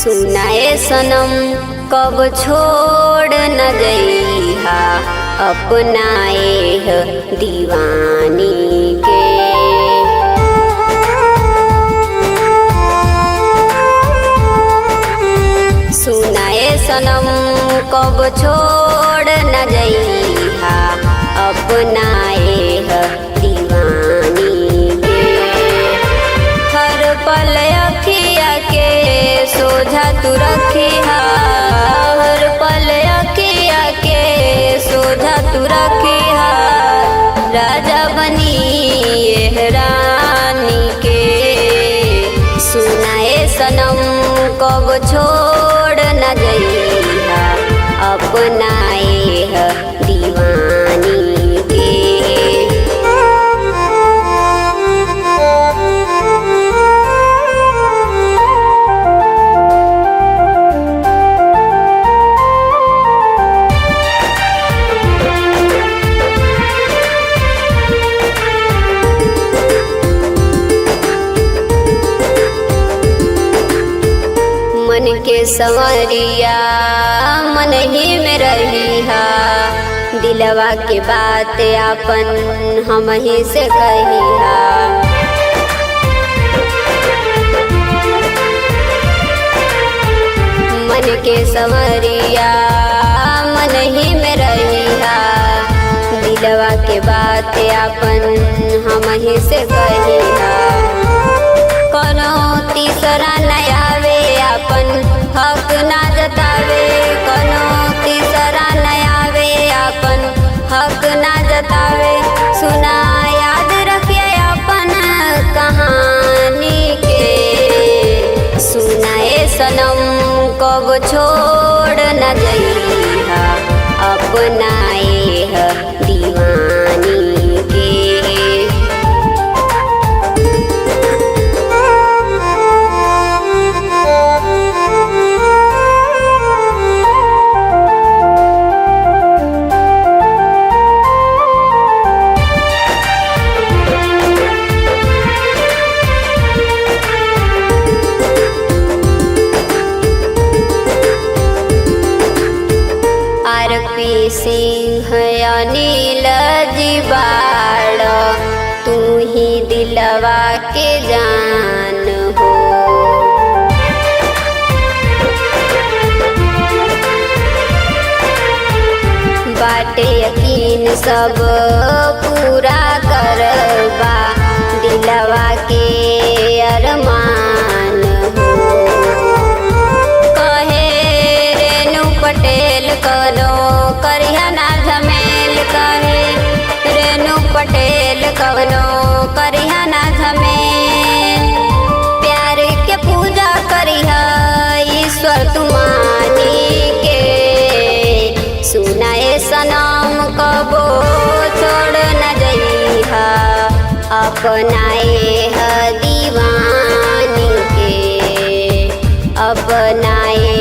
सुनाए सनम कब छोड़ न जइहा अपनाए ह दीवानी के। सुनाए सनम कब छोड़ न जइहा अपनाए ह दीवानी के। हर पल अखिया के सोझा तू रखिहा, हर पल अखिया के सोझा तू रखिहा। राजा बनी एह रानी के। सुनाए सनम कब छोड़ न जइहा अपनाए ह दीवानी के। मन के संवरिया मन ही में रहिहा, दिलवा के बात आपन हम ही से कहिहा। मन के संवरिया मन ही में रहिहा, दिलवा के बात आपन हम ही से कहिहा। कोनो तीसरा न आवे आपन हक ना जतावे, कोनो तीसरा न आवे आपन हक ना जतावे। सुना याद रखिए अपन कहानी के। सुनाए सनम कब छोड़ न जइहा अपनाए ह दीवानी के। आरपी सिंह अनिल जिबाड़ तू ही दिलवा के जान हो। बाटे यकीन सब पूरा करबा दिलवा के अरमान हो। कहे रेणु पटेल करो करिया ना झमेल, कहे रेणु पटेल कवनो करिया ना झमेल। प्यार के पूजा करिहा ईश्वर तुमानी के। सुनाए सनम कबो छोड़ न जइहा अपनाए ह दीवानी के। अपनाए